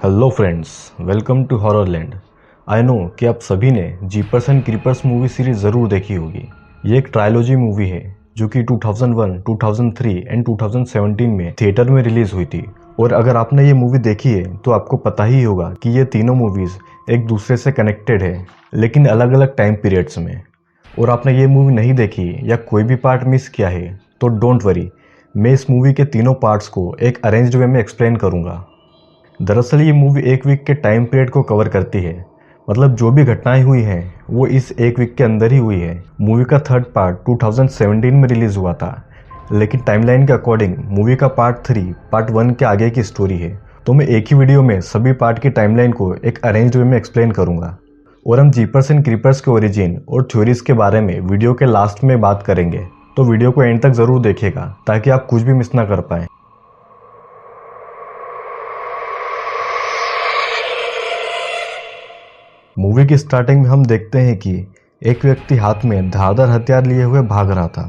Hello friends, welcome to Horrorland. I know कि आप सभी ने Jeepers and Creepers movie series ज़रूर देखी होगी। ये एक ट्रायलॉजी मूवी है जो कि 2001, 2003 एंड 2017 में थिएटर में रिलीज हुई थी। और अगर आपने ये मूवी देखी है तो आपको पता ही होगा कि ये तीनों मूवीज़ एक दूसरे से कनेक्टेड है, लेकिन अलग अलग टाइम पीरियड्स में। और आपने ये मूवी नहीं देखी या कोई भी पार्ट मिस किया है तो डोंट वरी, मैं इस मूवी के तीनों पार्ट्स को एक अरेंज्ड वे में एक्सप्लेन करूँगा। दरअसल ये मूवी एक वीक के टाइम पीरियड को कवर करती है, मतलब जो भी घटनाएं हुई हैं वो इस एक वीक के अंदर ही हुई है। मूवी का थर्ड पार्ट 2017 में रिलीज हुआ था, लेकिन टाइमलाइन के अकॉर्डिंग मूवी का पार्ट 3 पार्ट 1 के आगे की स्टोरी है। तो मैं एक ही वीडियो में सभी पार्ट की टाइमलाइन को एक अरेंज्ड वे में एक्सप्लेन करूंगा। और हम जीपर्स एंड क्रीपर्स के ओरिजिन और थ्योरीज के बारे में वीडियो के लास्ट में बात करेंगे, तो वीडियो को एंड तक ज़रूर देखिएगा ताकि आप कुछ भी मिस ना कर पाएँ। मूवी की स्टार्टिंग में हम देखते हैं कि एक व्यक्ति हाथ में धारदार हथियार लिए हुए भाग रहा था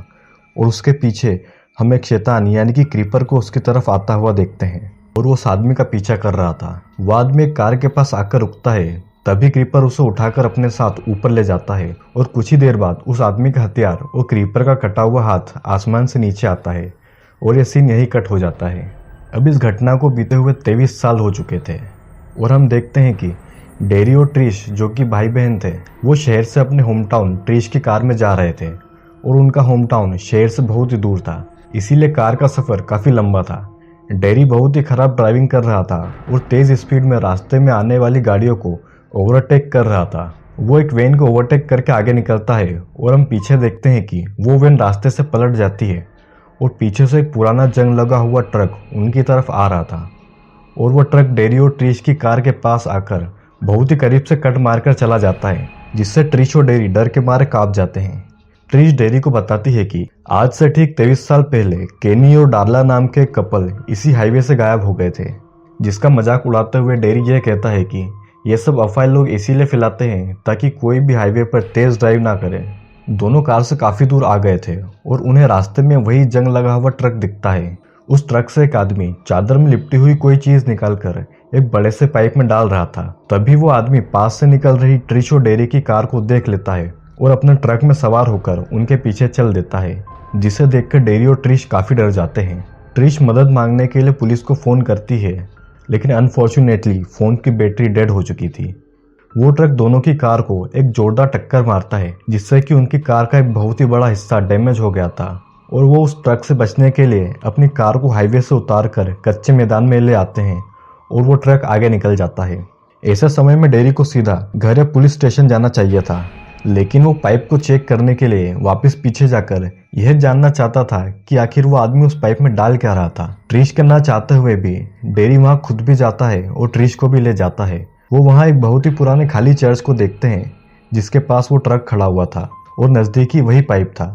और उसके पीछे हम एक शैतान यानी कि क्रीपर को उसकी तरफ आता हुआ देखते हैं और वो उस आदमी का पीछा कर रहा था। वो आदमी एक कार के पास आकर रुकता है, तभी क्रीपर उसे उठाकर अपने साथ ऊपर ले जाता है और कुछ ही देर बाद उस आदमी का हथियार और क्रीपर का कटा हुआ हाथ आसमान से नीचे आता है और ये सीन यही कट हो जाता है। अब इस घटना को बीते हुए 23 साल हो चुके थे और हम देखते हैं कि डेरी और ट्रिश जो कि भाई बहन थे, वो शहर से अपने होम टाउन ट्रिश की कार में जा रहे थे और उनका होम टाउन शहर से बहुत ही दूर था, इसीलिए कार का सफ़र काफ़ी लंबा था। डेरी बहुत ही खराब ड्राइविंग कर रहा था और तेज़ स्पीड में रास्ते में आने वाली गाड़ियों को ओवरटेक कर रहा था। वो एक वैन को ओवरटेक करके आगे निकलता है और हम पीछे देखते हैं कि वो वैन रास्ते से पलट जाती है और पीछे से एक पुराना जंग लगा हुआ ट्रक उनकी तरफ आ रहा था और वो ट्रक डेरी और ट्रिश की कार के पास आकर बहुत ही करीब से कट मारकर चला जाता है, जिससे ट्रिश और डेरी डर के मारे कांप जाते हैं। ट्रिश डेरी को बताती है कि आज से ठीक 23 साल पहले केनी और डार्ला नाम के कपल इसी हाईवे से गायब हो गए थे, जिसका मजाक उड़ाते हुए डेरी यह कहता है कि ये सब अफवाह लोग इसीलिए फैलाते हैं ताकि कोई भी हाईवे पर तेज ड्राइव ना करे। दोनों कार से काफी दूर आ गए थे और उन्हें रास्ते में वही जंग लगा हुआ ट्रक दिखता है। उस ट्रक से एक आदमी चादर में लिपटी हुई कोई चीज निकालकर एक बड़े से पाइप में डाल रहा था। तभी वो आदमी पास से निकल रही ट्रिश और डेरी की कार को देख लेता है और अपने ट्रक में सवार होकर उनके पीछे चल देता है, जिसे देखकर डेरी और ट्रिश काफी डर जाते हैं। ट्रिश मदद मांगने के लिए पुलिस को फोन करती है, लेकिन अनफॉर्चुनेटली फोन की बैटरी डेड हो चुकी थी। वो ट्रक दोनों की कार को एक जोरदार टक्कर मारता है, जिससे कि उनकी कार का एक बहुत ही बड़ा हिस्सा डैमेज हो गया था और वो उस ट्रक से बचने के लिए अपनी कार को हाईवे से उतारकर कच्चे मैदान में ले आते हैं और वो ट्रक आगे निकल जाता है। ऐसे समय में डेरी को सीधा घर या पुलिस स्टेशन जाना चाहिए था, लेकिन वो पाइप को चेक करने के लिए वापस पीछे जाकर यह जानना चाहता था कि आखिर वो आदमी उस पाइप में डाल क्या रहा था। ट्रिश करना चाहते हुए भी डेरी वहां खुद भी जाता है और ट्रिश को भी ले जाता है। वो वहां एक बहुत ही पुराने खाली चर्च को देखते हैं जिसके पास वो ट्रक खड़ा हुआ था और नजदीकी वही पाइप था।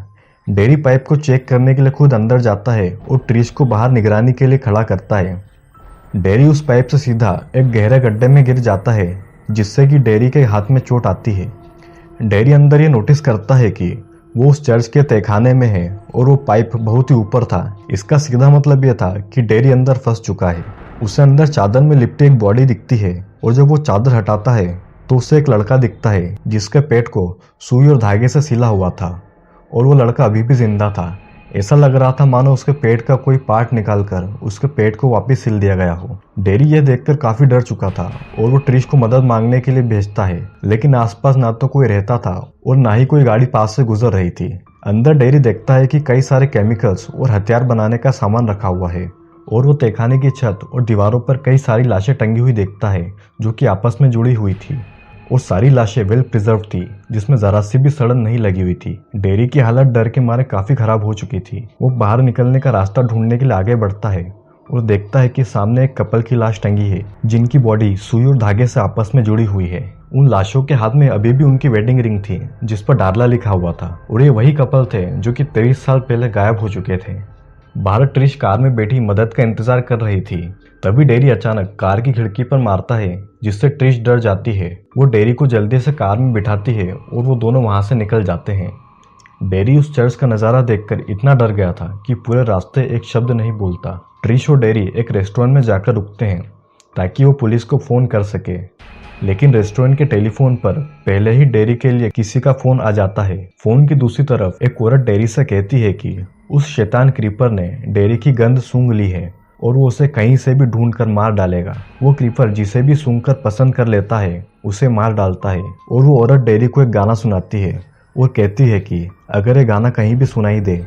डेरी पाइप को चेक करने के लिए खुद अंदर जाता है और ट्रिश को बाहर निगरानी के लिए खड़ा करता है। डेरी उस पाइप से सीधा एक गहरे गड्ढे में गिर जाता है, जिससे कि डेरी के हाथ में चोट आती है। डेरी अंदर ये नोटिस करता है कि वो उस चर्च के तहखाने में है और वो पाइप बहुत ही ऊपर था। इसका सीधा मतलब यह था कि डेरी अंदर फंस चुका है। उसे अंदर चादर में लिपटी एक बॉडी दिखती है और जब वो चादर हटाता है तो उसे एक लड़का दिखता है जिसके पेट को सुई और धागे से सिला हुआ था और वो लड़का अभी भी जिंदा था। ऐसा लग रहा था मानो उसके पेट का कोई पार्ट निकालकर उसके पेट को वापस सिल दिया गया हो। डेरी यह देखकर काफी डर चुका था और वो ट्रिश को मदद मांगने के लिए भेजता है, लेकिन आसपास ना तो कोई रहता था और ना ही कोई गाड़ी पास से गुजर रही थी। अंदर डेरी देखता है कि कई सारे केमिकल्स और हथियार बनाने का सामान रखा हुआ है और वो तहखाने की छत और दीवारों पर कई सारी लाशें टंगी हुई देखता है जो कि आपस में जुड़ी हुई थी और सारी लाशें वेल प्रिजर्व थी, जिसमें जरा सी भी सड़न नहीं लगी हुई थी। डेरी की हालत डर के मारे काफी खराब हो चुकी थी। वो बाहर निकलने का रास्ता ढूंढने के लिए आगे बढ़ता है और देखता है कि सामने एक कपल की लाश टंगी है जिनकी बॉडी सुई और धागे से आपस में जुड़ी हुई है। उन लाशों के हाथ में अभी भी उनकी वेडिंग रिंग थी जिस पर डार्ला लिखा हुआ था और ये वही कपल थे जो कि 23 साल पहले गायब हो चुके थे। बाहर ट्रिश कार में बैठी मदद का इंतजार कर रही थी, तभी डेरी अचानक कार की खिड़की पर मारता है जिससे ट्रिश डर जाती है। वो डेरी को जल्दी से कार में बिठाती है और वो दोनों वहां से निकल जाते हैं। डेरी उस चर्च का नज़ारा देखकर इतना डर गया था कि पूरे रास्ते एक शब्द नहीं बोलता। ट्रिश और डेरी एक रेस्टोरेंट में जाकर रुकते हैं ताकि वो पुलिस को फ़ोन कर सके। लेकिन रेस्टोरेंट के टेलीफोन पर पहले ही डेयरी के लिए किसी का फ़ोन आ जाता है। फ़ोन की दूसरी तरफ एक औरत डेयरी से कहती है कि उस शैतान क्रीपर ने डेयरी की गंध सूंघ ली है और वो उसे कहीं से भी ढूंढ कर मार डालेगा। वो क्रीपर जिसे भी सूंघकर पसंद कर लेता है उसे मार डालता है। और वो औरत डेयरी को एक गाना सुनाती है और कहती है कि अगर ये गाना कहीं भी सुनाई दे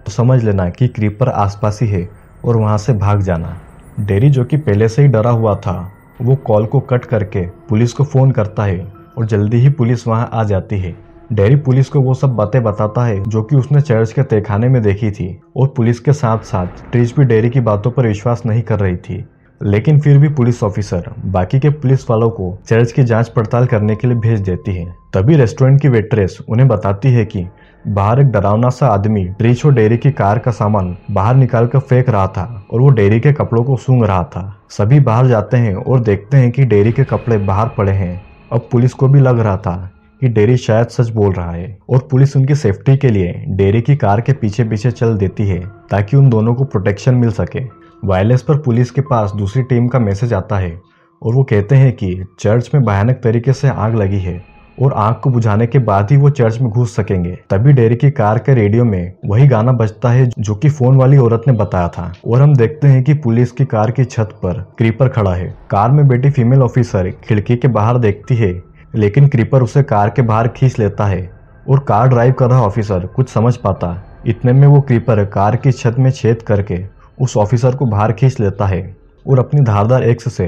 तो समझ लेना कि क्रीपर आसपास ही है और वहाँ से भाग जाना। डेयरी, जो कि पहले से ही डरा हुआ था, वो कॉल को कट करके पुलिस को फ़ोन करता है और जल्दी ही पुलिस वहाँ आ जाती है। डेयरी पुलिस को वो सब बातें बताता है जो कि उसने चर्च के तहखाने में देखी थी और पुलिस के साथ साथ ट्रिश भी डेयरी की बातों पर विश्वास नहीं कर रही थी। लेकिन फिर भी पुलिस ऑफिसर बाकी के पुलिस वालों को चर्च की जांच पड़ताल करने के लिए भेज देती है। तभी रेस्टोरेंट की वेट्रेस उन्हें बताती है कि बाहर एक डरावना सा आदमी ट्रिश और डेयरी की कार का सामान बाहर निकाल कर फेंक रहा था और वो डेयरी के कपड़ों को सूंघ रहा था। सभी बाहर जाते हैं और देखते हैं कि डेयरी के कपड़े बाहर पड़े हैं। अब पुलिस को भी लग रहा था कि डेयरी शायद सच बोल रहा है और पुलिस उनकी सेफ्टी के लिए डेयरी की कार के पीछे पीछे चल देती है ताकि उन दोनों को प्रोटेक्शन मिल सके। वायरलेस पर पुलिस के पास दूसरी टीम का मैसेज आता है और वो कहते हैं कि चर्च में भयानक तरीके से आग लगी है और आग को बुझाने के बाद ही वो चर्च में घुस सकेंगे। तभी डेयरी की कार के रेडियो में वही गाना बजता है जो कि फोन वाली औरत ने बताया था और हम देखते हैं कि पुलिस की कार की छत पर क्रीपर खड़ा है। कार में बैठी फीमेल ऑफिसर खिड़की के बाहर देखती है लेकिन क्रीपर उसे कार के बाहर खींच लेता है और कार ड्राइव कर रहा ऑफिसर कुछ समझ पाता। इतने में वो क्रीपर कार की छत में छेद करके उस ऑफिसर को बाहर खींच लेता है और अपनी धारदार एक्स से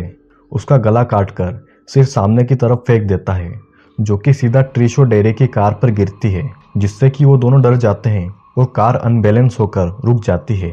उसका गला काटकर सिर सामने की तरफ फेंक देता है, जो कि सीधा ट्रिश और डेयरी की कार पर गिरती है, जिससे कि वो दोनों डर जाते हैं और कार अनबैलेंस होकर रुक जाती है।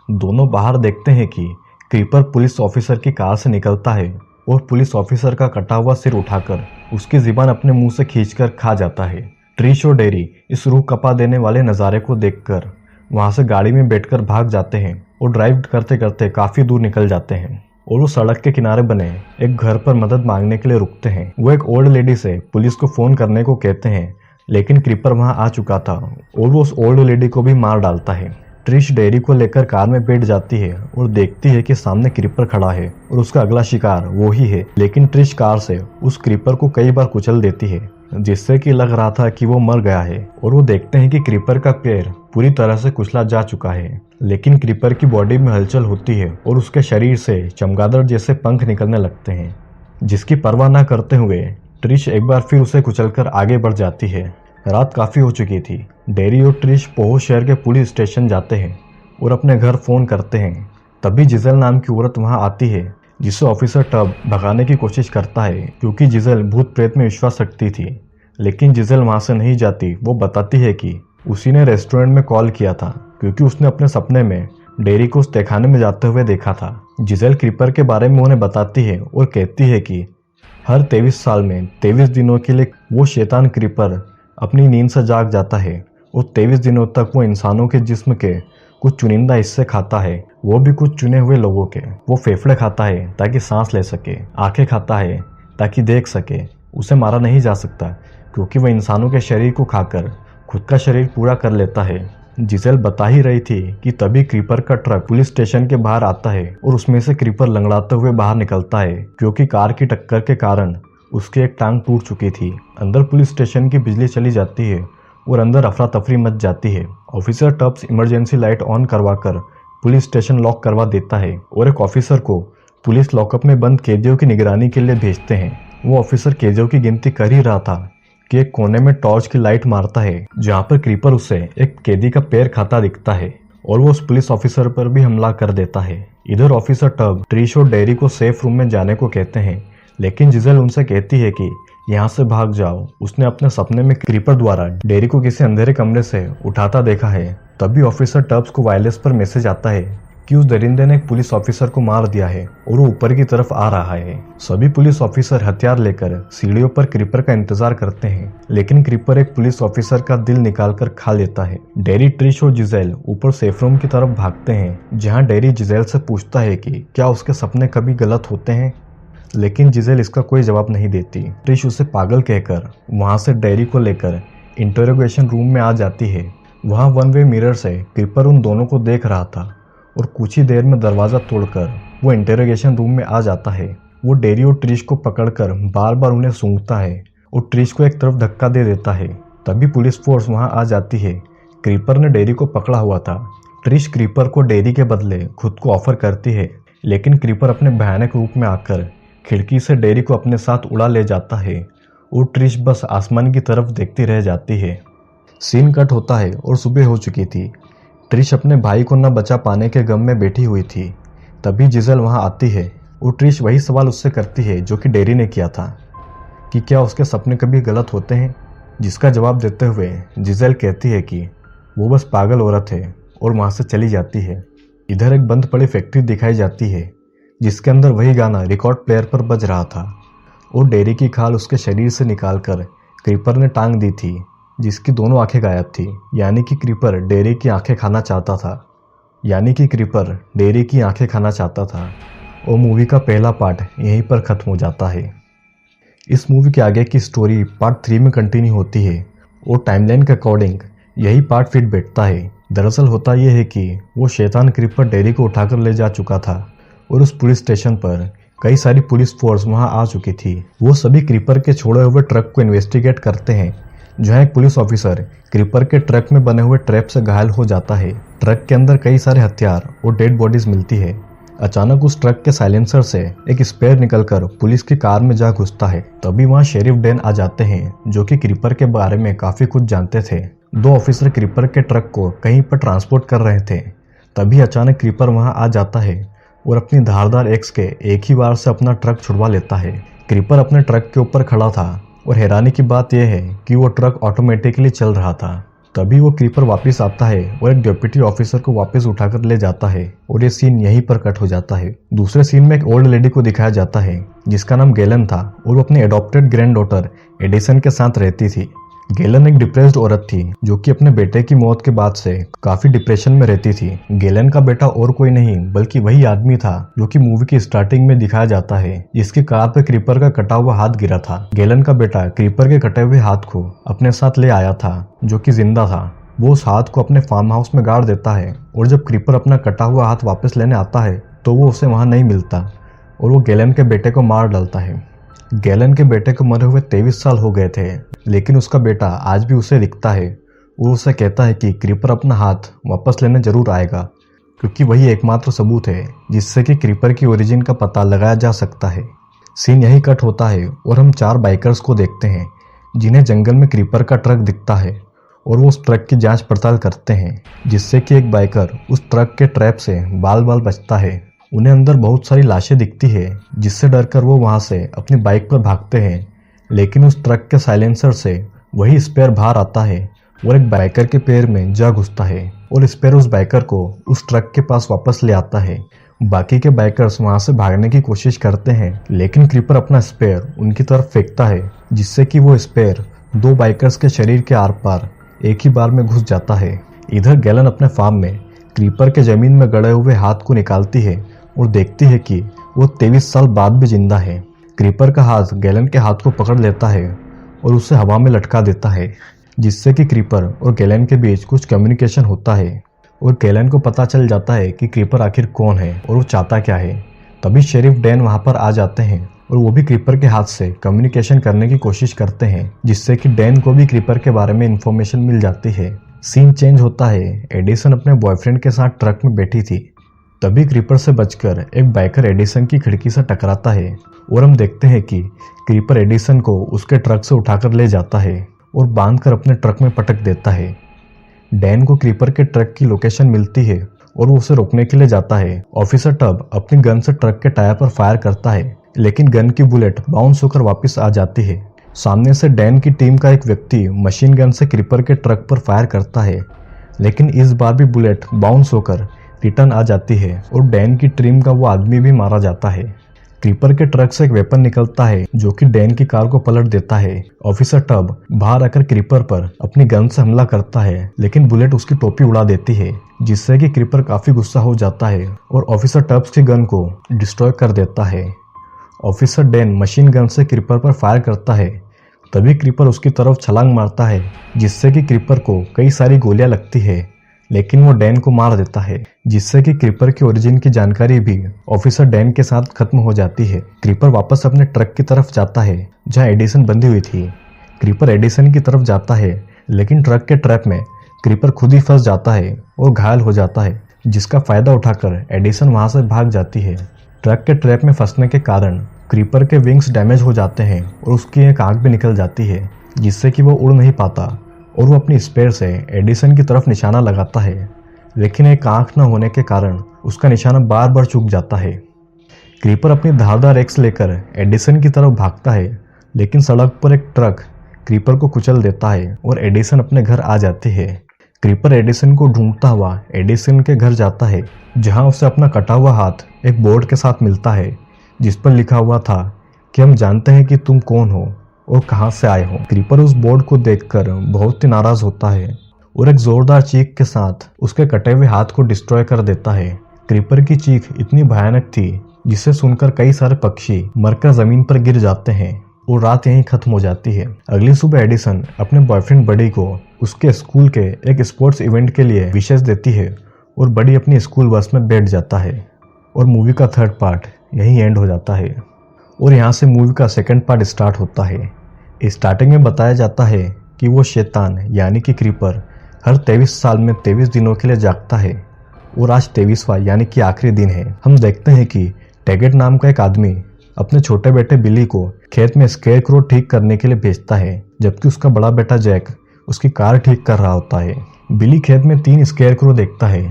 दोनों बाहर देखते हैं कि क्रीपर पुलिस ऑफिसर की कार से निकलता है और पुलिस ऑफिसर का कटा हुआ सिर उठाकर उसकी ज़ुबान अपने मुंह से खींचकर खा जाता है। ट्रिश और डेयरी इस रूह कपा देने वाले नज़ारे को देखकर वहां से गाड़ी में बैठकर भाग जाते हैं और ड्राइव करते करते काफ़ी दूर निकल जाते हैं और वो सड़क के किनारे बने एक घर पर मदद मांगने के लिए रुकते हैं। वो एक ओल्ड लेडी से पुलिस को फ़ोन करने को कहते हैं लेकिन क्रीपर वहां आ चुका था और वो उस ओल्ड लेडी को भी मार डालता है। ट्रिश डेयरी को लेकर कार में बैठ जाती है और देखती है कि सामने क्रीपर खड़ा है और उसका अगला शिकार वो ही है। लेकिन ट्रिश कार से उस क्रीपर को कई बार कुचल देती है जिससे कि लग रहा था कि वो मर गया है और वो देखते हैं कि क्रीपर का पैर पूरी तरह से कुचला जा चुका है। लेकिन क्रीपर की बॉडी में हलचल होती है और उसके शरीर से चमगादड़ जैसे पंख निकलने लगते हैं, जिसकी परवाह न करते हुए ट्रिश एक बार फिर उसे कुचलकर आगे बढ़ जाती है। रात काफ़ी हो चुकी थी। डेयरी और ट्रिश पोहो शहर के पुलिस स्टेशन जाते हैं और अपने घर फ़ोन करते हैं। तभी जिजेल नाम की औरत वहां आती है जिसे ऑफिसर टब भगाने की कोशिश करता है क्योंकि जिजेल भूत प्रेत में विश्वास रखती थी। लेकिन जिजेल वहां से नहीं जाती। वो बताती है कि उसी ने रेस्टोरेंट में कॉल किया था क्योंकि उसने अपने सपने में डेयरी को उस तहखाने में जाते हुए देखा था। जिजेल क्रीपर के बारे में उन्हें बताती है और कहती है कि हर 23 साल में 23 दिनों के लिए वो शैतान क्रीपर अपनी नींद से जाग जाता है और 23 दिनों तक वो इंसानों के जिस्म के कुछ चुनिंदा हिस्से खाता है, वो भी कुछ चुने हुए लोगों के। वो फेफड़े खाता है ताकि सांस ले सके, आंखें खाता है ताकि देख सके। उसे मारा नहीं जा सकता क्योंकि वह इंसानों के शरीर को खाकर खुद का शरीर पूरा कर लेता है। जिजेल बता ही रही थी कि तभी क्रीपर का ट्रक पुलिस स्टेशन के बाहर आता है और उसमें से क्रीपर लंगड़ाते हुए बाहर निकलता है क्योंकि कार की टक्कर के कारण उसकी एक टांग टूट चुकी थी। अंदर पुलिस स्टेशन की बिजली चली जाती है और अंदर अफरा तफरी मच जाती है। Officer tubs emergency light on करवाकर पुलिस स्टेशन लॉक करवा देता है और एक ऑफिसर को पुलिस लॉकअप में बंद कैदियों की निगरानी के लिए भेजते हैं। वो ऑफिसर कैदियों की गिनती कर ही रहा था कि एक कोने में टॉर्च की लाइट मारता है जहाँ पर क्रीपर उसे एक कैदी का पैर खाता दिखता है और वो उस पुलिस ऑफिसर पर भी हमला कर देता है। इधर ऑफिसर टब ट्रिश और डेयरी को सेफ रूम में जाने को कहते हैं लेकिन जिजेल उनसे कहती है कि यहाँ से भाग जाओ। उसने अपने सपने में क्रीपर द्वारा डेयरी को किसी अंधेरे कमरे से उठाता देखा है। तभी ऑफिसर टब्स को वायरलेस पर मैसेज आता है कि उस दरिंदे ने एक पुलिस ऑफिसर को मार दिया है और वो ऊपर की तरफ आ रहा है। सभी पुलिस ऑफिसर हथियार लेकर सीढ़ियों पर क्रीपर का इंतजार करते हैं लेकिन क्रीपर एक पुलिस ऑफिसर का दिल निकालकर खा लेता है। डेयरी, ट्रिश और जिजेल ऊपर सेफ रूम की तरफ भागते हैं जहाँ डेयरी जिजेल से पूछता है कि क्या उसके सपने कभी गलत होते हैं, लेकिन जिजेल इसका कोई जवाब नहीं देती। ट्रिश उसे पागल कहकर वहां से डेयरी को लेकर इंटरोगेशन रूम में आ जाती है। वहां वन वे मिरर से क्रीपर उन दोनों को देख रहा था और कुछ ही देर में दरवाज़ा तोड़कर वो इंटरोगेशन रूम में आ जाता है वो डेरी और ट्रिश को पकड़कर बार बार उन्हें सूंघता है और ट्रिश को एक तरफ धक्का दे देता है। तभी पुलिस फोर्स वहां आ जाती है। क्रीपर ने डेरी को पकड़ा हुआ था। ट्रिश क्रीपर को डेरी के बदले खुद को ऑफर करती है, लेकिन क्रीपर अपने भयानक रूप में आकर खिड़की से डेरी को अपने साथ उड़ा ले जाता है और ट्रिश बस आसमान की तरफ देखती रह जाती है। सीन कट होता है और सुबह हो चुकी थी। ट्रिश अपने भाई को न बचा पाने के गम में बैठी हुई थी। तभी जिजेल वहां आती है और ट्रिश वही सवाल उससे करती है जो कि डेरी ने किया था, कि क्या उसके सपने कभी गलत होते हैं, जिसका जवाब देते हुए जिजेल कहती है कि वो बस पागल औरत है और वहां से चली जाती है। इधर एक बंद पड़ी फैक्ट्री दिखाई जाती है जिसके अंदर वही गाना रिकॉर्ड प्लेयर पर बज रहा था और डेरी की खाल उसके शरीर से निकालकर क्रीपर ने टांग दी थी, जिसकी दोनों आंखें गायब थी। यानी कि क्रीपर डेरी की आंखें खाना चाहता था। और मूवी का पहला पार्ट यहीं पर खत्म हो जाता है। इस मूवी के आगे की स्टोरी पार्ट 3 में कंटिन्यू होती है और टाइमलाइन के अकॉर्डिंग यही पार्ट फिट बैठता है। दरअसल होता यह है कि वो शैतान क्रीपर डेरी को उठाकर ले जा चुका था और उस पुलिस स्टेशन पर कई सारी पुलिस फोर्स वहां आ चुकी थी। वो सभी क्रीपर के छोड़े हुए ट्रक को इन्वेस्टिगेट करते हैं, जहां एक पुलिस ऑफिसर क्रीपर के ट्रक में बने हुए ट्रैप से घायल हो जाता है। ट्रक के अंदर कई सारे हथियार और डेड बॉडीज मिलती है। अचानक उस ट्रक के साइलेंसर से एक स्पेयर निकलकर पुलिस की कार में जा घुसता है। तभी वहां शेरिफ डैन आ जाते हैं, जो कि क्रीपर के बारे में काफी कुछ जानते थे। दो ऑफिसर क्रीपर के ट्रक को कहीं पर ट्रांसपोर्ट कर रहे थे। तभी अचानक क्रीपर वहां आ जाता है और अपनी धारदार एक्स के एक ही बार से अपना ट्रक छुड़वा लेता है। क्रीपर अपने ट्रक के ऊपर खड़ा था और हैरानी की बात यह है कि वो ट्रक ऑटोमेटिकली चल रहा था। तभी वो क्रीपर वापस आता है और एक डेप्यूटी ऑफिसर को वापस उठाकर ले जाता है और ये सीन यहीं पर कट हो जाता है। दूसरे सीन में एक ओल्ड लेडी को दिखाया जाता है जिसका नाम गैलन था और वो अपनी एडॉप्टेड ग्रैंड डॉटर एडिसन के साथ रहती थी। गैलन एक डिप्रेस्ड औरत थी जो कि अपने बेटे की मौत के बाद से काफी डिप्रेशन में रहती थी। गैलन का बेटा और कोई नहीं बल्कि वही आदमी था जो कि मूवी की स्टार्टिंग में दिखाया जाता है, जिसकी कार पे क्रीपर का कटा हुआ हाथ गिरा था। गैलन का बेटा क्रीपर के कटे हुए हाथ को अपने साथ ले आया था जो कि जिंदा था। वो उस हाथ को अपने फार्म हाउस में गाड़ देता है और जब क्रीपर अपना कटा हुआ हाथ वापस लेने आता है तो वो उसे वहां नहीं मिलता और वो गैलन के बेटे को मार डालता है। गैलन के बेटे को मरे हुए 23 साल हो गए थे, लेकिन उसका बेटा आज भी उसे दिखता है। वो उसे कहता है कि क्रीपर अपना हाथ वापस लेने जरूर आएगा, क्योंकि वही एकमात्र सबूत है जिससे कि क्रीपर की ओरिजिन का पता लगाया जा सकता है। सीन यही कट होता है और हम 4 बाइकर्स को देखते हैं जिन्हें जंगल में क्रीपर का ट्रक दिखता है और वो उस ट्रक की जांच पड़ताल करते हैं, जिससे कि एक बाइकर उस ट्रक के ट्रैप से बाल बाल बचता है। उन्हें अंदर बहुत सारी लाशें दिखती है, जिससे डरकर वो वहां से अपनी बाइक पर भागते हैं, लेकिन उस ट्रक के साइलेंसर से वही स्पेयर बाहर आता है और एक बाइकर के पैर में जा घुसता है और स्पेयर उस बाइकर को उस ट्रक के पास वापस ले आता है। बाकी के बाइकर्स वहां से भागने की कोशिश करते हैं, लेकिन क्रीपर अपना स्पेयर उनकी तरफ फेंकता है, जिससे कि वो स्पेयर 2 बाइकर्स के शरीर के आर पार एक ही बार में घुस जाता है। इधर गैलन अपने फार्म में क्रीपर के जमीन में गड़े हुए हाथ को निकालती है और देखती है कि वो 23 साल बाद भी जिंदा है। क्रीपर का हाथ गैलन के हाथ को पकड़ लेता है और उसे हवा में लटका देता है, जिससे कि क्रीपर और गैलन के बीच कुछ कम्युनिकेशन होता है और गैलन को पता चल जाता है कि क्रीपर आखिर कौन है और वो चाहता क्या है। तभी शेरिफ डैन वहां पर आ जाते हैं और वो भी क्रीपर के हाथ से कम्युनिकेशन करने की कोशिश करते हैं, जिससे कि डैन को भी क्रीपर के बारे में इंफॉर्मेशन मिल जाती है। सीन चेंज होता है। एडिसन अपने बॉयफ्रेंड के साथ ट्रक में बैठी थी। तभी क्रीपर से बचकर एक बाइकर एडिसन की खिड़की से टकराता है और हम देखते हैं कि क्रीपर एडिसन को उसके ट्रक से उठाकर ले जाता है और बांधकर अपने ट्रक में पटक देता है। डैन को क्रीपर के ट्रक की लोकेशन मिलती है और वो उसे रोकने के लिए जाता है। ऑफिसर टब अपनी गन से ट्रक के टायर पर फायर करता है, लेकिन गन की बुलेट बाउंस होकर वापस आ जाती है। सामने से डैन की टीम का एक व्यक्ति मशीन गन से क्रीपर के ट्रक पर फायर करता है, लेकिन इस बार भी बुलेट बाउंस होकर रिटर्न आ जाती है और डैन की टीम का वो आदमी भी मारा जाता है। क्रीपर के ट्रक से एक वेपन निकलता है जो कि डैन की कार को पलट देता है। ऑफिसर टब बाहर आकर क्रीपर पर अपनी गन से हमला करता है, लेकिन बुलेट उसकी टोपी उड़ा देती है, जिससे कि क्रीपर काफी गुस्सा हो जाता है और ऑफिसर टब्स की गन को डिस्ट्रॉय कर देता है। ऑफिसर डैन मशीन गन से क्रीपर पर फायर करता है। तभी क्रीपर उसकी तरफ छलांग मारता है, जिससे कि क्रीपर को कई सारी गोलियां लगती है, लेकिन वो डैन को मार देता है, जिससे कि क्रीपर की ओरिजिन की जानकारी भी ऑफिसर डैन के साथ खत्म हो जाती है। क्रीपर वापस अपने ट्रक की तरफ जाता है जहां एडिसन बंधी हुई थी। क्रीपर एडिसन की तरफ जाता है, लेकिन ट्रक के ट्रैप में क्रीपर खुद ही फंस जाता है और घायल हो जाता है, जिसका फायदा उठाकर एडिसन वहां से भाग जाती है। ट्रक के ट्रैप में फंसने के कारण क्रीपर के विंग्स डैमेज हो जाते हैं और उसकी एक आंख भी निकल जाती है, जिससे कि वो उड़ नहीं पाता और वो अपनी स्पेयर से एडिसन की तरफ निशाना लगाता है, लेकिन एक आंख न होने के कारण उसका निशाना बार बार चूक जाता है। क्रीपर अपनी धारदार एक्स लेकर एडिसन की तरफ भागता है, लेकिन सड़क पर एक ट्रक क्रीपर को कुचल देता है और एडिसन अपने घर आ जाती है। क्रीपर एडिसन को ढूंढता हुआ एडिसन के घर जाता है, जहां उसे अपना कटा हुआ हाथ एक बोर्ड के साथ मिलता है, जिस पर लिखा हुआ था कि हम जानते हैं कि तुम कौन हो और कहां से आए हो। क्रीपर उस बोर्ड को देखकर बहुत ही नाराज होता है और एक जोरदार चीख के साथ उसके कटे हुए हाथ को डिस्ट्रॉय कर देता है। क्रीपर की चीख इतनी भयानक थी जिसे सुनकर कई सारे पक्षी मरकर जमीन पर गिर जाते हैं और रात यहीं खत्म हो जाती है। अगली सुबह एडिसन अपने बॉयफ्रेंड बडी को उसके स्कूल के एक स्पोर्ट्स इवेंट के लिए विशेष देती है और बडी अपनी स्कूल बस में बैठ जाता है और मूवी का थर्ड पार्ट यहीं एंड हो जाता है और यहाँ से मूवी का सेकंड पार्ट स्टार्ट होता है। स्टार्टिंग में बताया जाता है कि वो शैतान यानी कि क्रीपर हर 23 साल में 23 दिनों के लिए जागता है और आज 23वां यानी कि आखिरी दिन है। हम देखते हैं कि टैगेट नाम का एक आदमी अपने छोटे बेटे बिली को खेत में स्केयरक्रो ठीक करने के लिए भेजता है, जबकि उसका बड़ा बेटा जैक उसकी कार ठीक कर रहा होता है। बिली खेत में 3 स्केयरक्रो देखता है,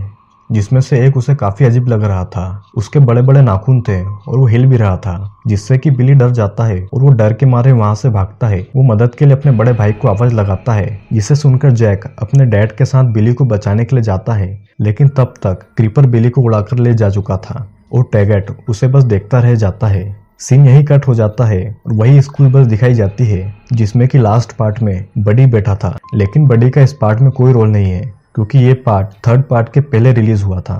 जिसमें से एक उसे काफी अजीब लग रहा था। उसके बड़े बड़े नाखून थे और वो हिल भी रहा था, जिससे कि बिली डर जाता है और वो डर के मारे वहां से भागता है। वो मदद के लिए अपने बड़े भाई को आवाज लगाता है, जिसे सुनकर जैक अपने डैड के साथ बिली को बचाने के लिए जाता है, लेकिन तब तक क्रीपर बिली को उड़ाकर ले जा चुका था और टैगेट उसे बस देखता रह जाता है। सीन यही कट हो जाता है और वही स्कूल बस दिखाई जाती है, जिसमें कि लास्ट पार्ट में बडी बैठा था, लेकिन बडी का इस पार्ट में कोई रोल नहीं है क्योंकि ये पार्ट थर्ड पार्ट के पहले रिलीज हुआ था।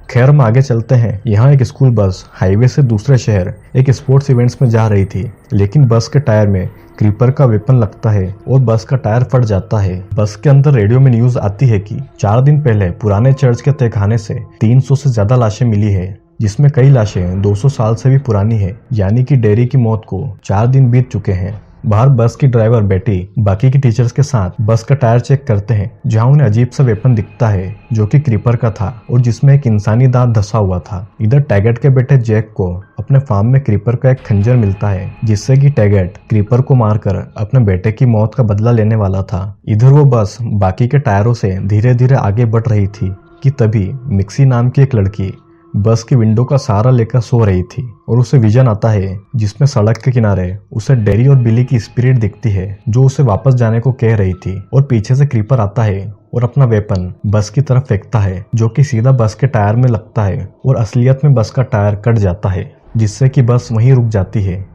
खैर हम आगे चलते हैं। यहाँ एक स्कूल बस हाईवे से दूसरे शहर एक स्पोर्ट्स इवेंट्स में जा रही थी, लेकिन बस के टायर में क्रीपर का वेपन लगता है और बस का टायर फट जाता है। बस के अंदर रेडियो में न्यूज आती है कि 4 दिन पहले पुराने चर्च के तहखाने से 300 से ज्यादा लाशें मिली है, जिसमें कई लाशें 200 साल से भी पुरानी है, यानी कि डेरी की मौत को 4 दिन बीत चुके हैं। बाहर बस की ड्राइवर बेटी बाकी की टीचर्स के साथ बस का टायर चेक करते हैं, जहां उन्हें अजीब सा वेपन दिखता है जो कि क्रीपर का था और जिसमें एक इंसानी दांत धंसा हुआ था। इधर टैगेट के बेटे जैक को अपने फार्म में क्रीपर का एक खंजर मिलता है, जिससे कि टैगेट क्रीपर को मारकर अपने बेटे की मौत का बदला लेने वाला था। इधर वो बस बाकी के टायरों से धीरे धीरे आगे बढ़ रही थी कि तभी मिक्सी नाम की एक लड़की बस की विंडो का सहारा लेकर सो रही थी और उसे विजन आता है, जिसमें सड़क के किनारे उसे डेरी और बिली की स्पिरिट दिखती है जो उसे वापस जाने को कह रही थी। और पीछे से क्रीपर आता है और अपना वेपन बस की तरफ फेंकता है, जो कि सीधा बस के टायर में लगता है और असलियत में बस का टायर कट जाता है, जिससे कि बस वहीं रुक जाती है।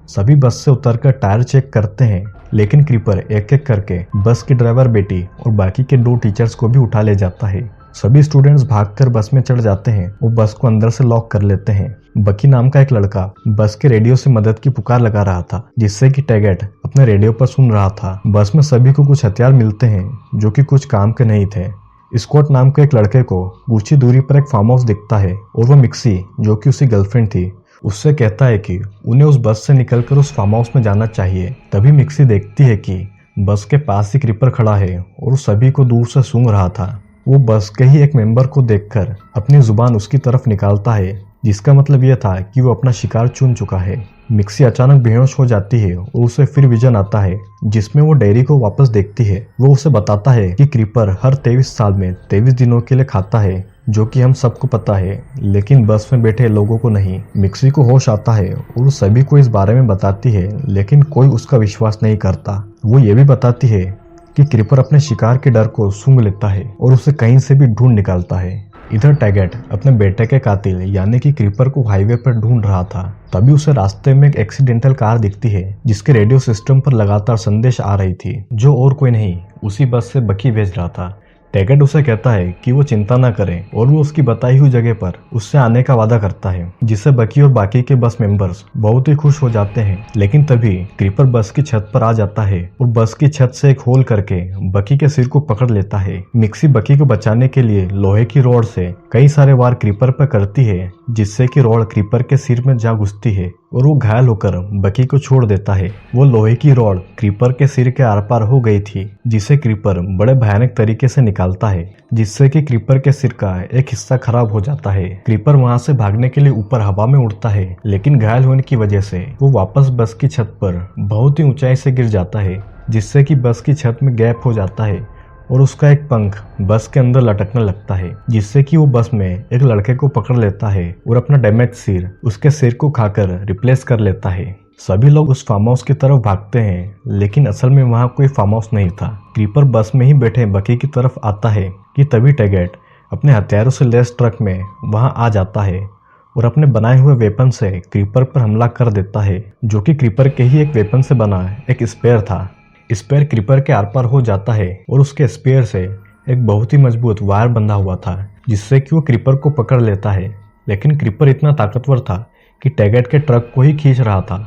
सभी बस से उतरकर टायर चेक करते हैं, लेकिन क्रीपर एक एक करके बस की ड्राइवर बेटी और बाकी के 2 टीचर्स को भी उठा ले जाता है। सभी स्टूडेंट्स भागकर बस में चढ़ जाते हैं और बस को अंदर से लॉक कर लेते हैं। बकी नाम का एक लड़का बस के रेडियो से मदद की पुकार लगा रहा था, जिससे कि टैगेट अपने रेडियो पर सुन रहा था। बस में सभी को कुछ हथियार मिलते हैं जो कि कुछ काम के नहीं थे। स्कॉट नाम के एक लड़के को कुछ ही दूरी पर एक फार्म हाउस दिखता है और वो मिक्सी, जो कि उसकी गर्लफ्रेंड थी, उससे कहता है कि उन्हें उस बस से निकलकर उस फार्म हाउस में जाना चाहिए। तभी मिक्सी देखती है कि बस के पास ही क्रीपर खड़ा है और सभी को दूर से सूंघ रहा था। वो बस के ही एक मेंबर को देखकर अपनी जुबान उसकी तरफ निकालता है, जिसका मतलब यह था कि वो अपना शिकार चुन चुका है। मिक्सी अचानक बेहोश हो जाती है और उसे फिर विजन आता है, जिसमें वो डेरी को वापस देखती है। वो उसे बताता है कि क्रीपर हर 23 साल में 23 दिनों के लिए खाता है, जो कि हम सबको पता है, लेकिन बस में बैठे लोगों को नहीं। मिक्सी को होश आता है और वो सभी को इस बारे में बताती है, लेकिन कोई उसका विश्वास नहीं करता। वो ये भी बताती है कि क्रीपर अपने शिकार के डर को सूंघ लेता है और उसे कहीं से भी ढूंढ निकालता है। इधर टैगेट अपने बेटे के कातिल यानी कि क्रीपर को हाईवे पर ढूंढ रहा था। तभी उसे रास्ते में एक एक्सीडेंटल कार दिखती है, जिसके रेडियो सिस्टम पर लगातार संदेश आ रही थी, जो और कोई नहीं उसी बस से बकी भेज रहा था। टैगेट उसे कहता है कि वो चिंता ना करे और वो उसकी बताई हुई जगह पर उससे आने का वादा करता है, जिससे बकी और बाकी के बस मेंबर्स बहुत ही खुश हो जाते हैं। लेकिन तभी क्रीपर बस की छत पर आ जाता है और बस की छत से एक होल करके बकी के सिर को पकड़ लेता है। मिक्सी बकी को बचाने के लिए लोहे की रॉड से कई सारे वार क्रीपर पर करती है, जिससे कि रॉड क्रीपर के सिर में जा घुसती है और वो घायल होकर बकी को छोड़ देता है। वो लोहे की रॉड क्रीपर के सिर के आर पार हो गई थी, जिसे क्रीपर बड़े भयानक तरीके से निकालता है, जिससे कि क्रीपर के सिर का एक हिस्सा खराब हो जाता है। क्रीपर वहां से भागने के लिए ऊपर हवा में उड़ता है, लेकिन घायल होने की वजह से वो वापस बस की छत पर बहुत ही ऊंचाई से गिर जाता है, जिससे कि बस की छत में गैप हो जाता है और उसका एक पंख बस के अंदर लटकने लगता है, जिससे कि वो बस में एक लड़के को पकड़ लेता है और अपना डैमेज सिर उसके सिर को खाकर रिप्लेस कर लेता है। सभी लोग उस फार्म हाउस की तरफ भागते हैं, लेकिन असल में वहाँ कोई फार्म हाउस नहीं था। क्रीपर बस में ही बैठे बकी की तरफ आता है कि तभी टैगेट अपने हथियारों से लैस ट्रक में वहाँ आ जाता है और अपने बनाए हुए वेपन से क्रीपर पर हमला कर देता है, जो कि क्रीपर के ही एक वेपन से बना एक स्पेयर था। स्पेयर क्रीपर के आर पार हो जाता है और उसके स्पेयर से एक बहुत ही मजबूत वायर बंधा हुआ था, जिससे कि वो क्रीपर को पकड़ लेता है। लेकिन क्रीपर इतना ताकतवर था कि टैगेट के ट्रक को ही खींच रहा था।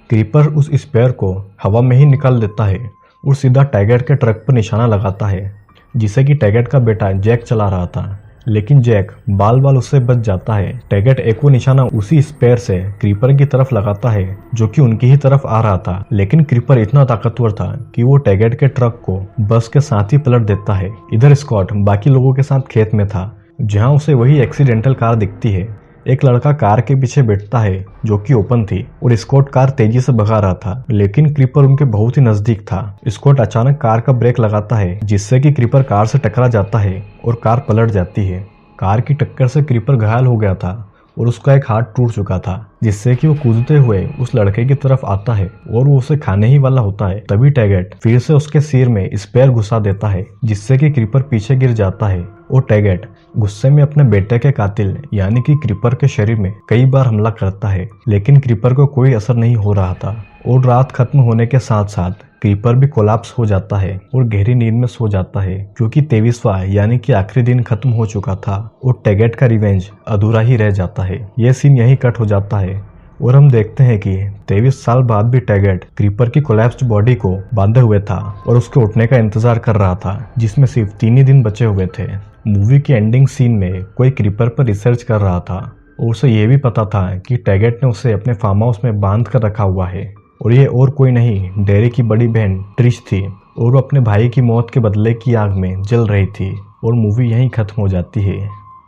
क्रीपर उस स्पेयर को हवा में ही निकाल देता है और सीधा टैगेट के ट्रक पर निशाना लगाता है, जिसे कि टैगेट का बेटा जैक चला रहा था। लेकिन जैक बाल बाल उससे बच जाता है। टैगेट एक वो निशाना उसी स्पेयर से क्रीपर की तरफ लगाता है, जो कि उनकी ही तरफ आ रहा था। लेकिन क्रीपर इतना ताकतवर था कि वो टैगेट के ट्रक को बस के साथ ही पलट देता है। इधर स्कॉट बाकी लोगों के साथ खेत में था, जहां उसे वही एक्सीडेंटल कार दिखती है। एक लड़का कार के पीछे बैठता है, जो कि ओपन थी, और स्कॉट कार तेजी से भगा रहा था, लेकिन क्रीपर उनके बहुत ही नजदीक था। स्कॉट अचानक कार का ब्रेक लगाता है, जिससे कि क्रीपर कार से टकरा जाता है और कार पलट जाती है। कार की टक्कर से क्रीपर घायल हो गया था और उसका एक हाथ टूट चुका था, जिससे कि वो कूदते हुए उस लड़के की तरफ आता है और वो उसे खाने ही वाला होता है। तभी टैगेट फिर से उसके सिर में स्पेयर घुसा देता है, जिससे कि क्रीपर पीछे गिर जाता है और टैगेट गुस्से में अपने बेटे के कातिल यानी कि क्रीपर के शरीर में कई बार हमला करता है, लेकिन क्रीपर को कोई असर नहीं हो रहा था और रात खत्म होने के साथ साथ क्रीपर भी कोलैप्स हो जाता है और गहरी नींद में सो जाता है, क्योंकि 23वां यानी कि आखिरी दिन खत्म हो चुका था और टैगेट का रिवेंज अधूरा ही रह जाता है। यह सीन यही कट हो जाता है और हम देखते हैं कि 23 साल बाद भी टैगेट क्रीपर की कोलैप्स्ड बॉडी को बांधे हुए था और उसके उठने का इंतजार कर रहा था, जिसमें सिर्फ 3 ही दिन बचे हुए थे। मूवी की एंडिंग सीन में कोई क्रीपर पर रिसर्च कर रहा था और उसे यह भी पता था कि टैगेट ने उसे अपने फार्म हाउस में बांध कर रखा हुआ है और ये और कोई नहीं, डेरी की बड़ी बहन ट्रिश थी और वो अपने भाई की मौत के बदले की आग में जल रही थी और मूवी यहीं खत्म हो जाती है।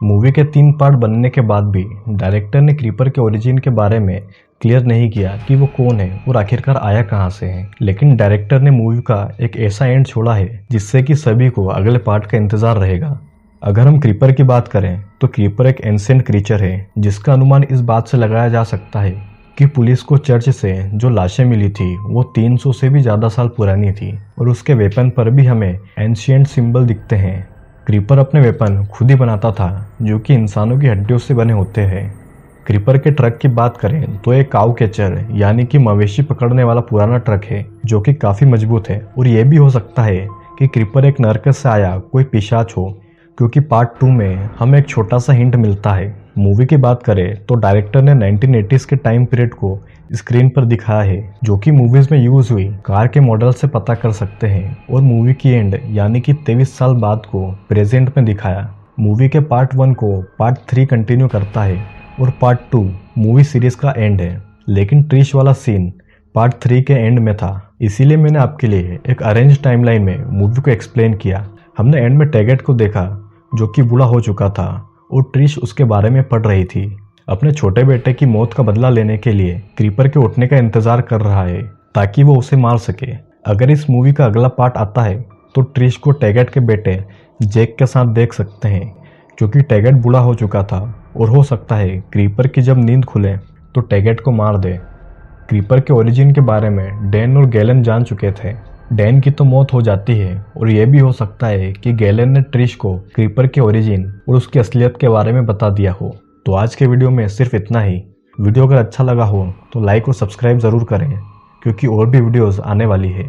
मूवी के 3 पार्ट बनने के बाद भी डायरेक्टर ने क्रीपर के ओरिजिन के बारे में क्लियर नहीं किया कि वो कौन है और आखिरकार आया कहाँ से है। लेकिन डायरेक्टर ने मूवी का एक ऐसा एंड छोड़ा है जिससे कि सभी को अगले पार्ट का इंतजार रहेगा। अगर हम क्रीपर की बात करें तो क्रीपर एक एंशिएंट क्रीचर है, जिसका अनुमान इस बात से लगाया जा सकता है कि पुलिस को चर्च से जो लाशें मिली थी वो 300 से भी ज़्यादा साल पुरानी थी और उसके वेपन पर भी हमें एंशिएंट सिंबल दिखते हैं। क्रीपर अपने वेपन खुद ही बनाता था, जो कि इंसानों की हड्डियों से बने होते हैं। क्रीपर के ट्रक की बात करें तो एक काऊ कैचर यानी कि मवेशी पकड़ने वाला पुराना ट्रक है, जो कि काफ़ी मजबूत है और ये भी हो सकता है कि क्रीपर एक नरकस से आया कोई पिशाच हो, क्योंकि पार्ट 2 में हमें एक छोटा सा हिंट मिलता है। मूवी की बात करें तो डायरेक्टर ने 1980s के टाइम पीरियड को स्क्रीन पर दिखाया है, जो कि मूवीज में यूज हुई कार के मॉडल से पता कर सकते हैं, और मूवी की एंड यानी कि 23 साल बाद को प्रेजेंट में दिखाया। मूवी के पार्ट 1 को पार्ट 3 कंटिन्यू करता है और पार्ट 2 मूवी सीरीज का एंड है, लेकिन ट्रिश वाला सीन पार्ट 3 के एंड में था, इसीलिए मैंने आपके लिए एक अरेंज टाइमलाइन में मूवी को एक्सप्लेन किया। हमने एंड में टैगेट को देखा, जो कि बूढ़ा हो चुका था और ट्रिश उसके बारे में पढ़ रही थी। अपने छोटे बेटे की मौत का बदला लेने के लिए क्रीपर के उठने का इंतजार कर रहा है ताकि वो उसे मार सके। अगर इस मूवी का अगला पार्ट आता है तो ट्रिश को टैगेट के बेटे जैक के साथ देख सकते हैं, क्योंकि टैगेट बूढ़ा हो चुका था और हो सकता है क्रीपर की जब नींद खुले तो टैगेट को मार दे। क्रीपर के ओरिजिन के बारे में डैन और गैलन जान चुके थे। डैन की तो मौत हो जाती है और यह भी हो सकता है कि गैलन ने ट्रिश को क्रीपर के ओरिजिन और उसकी असलियत के बारे में बता दिया हो। तो आज के वीडियो में सिर्फ इतना ही। वीडियो अगर अच्छा लगा हो तो लाइक और सब्सक्राइब ज़रूर करें, क्योंकि और भी वीडियोस आने वाली है।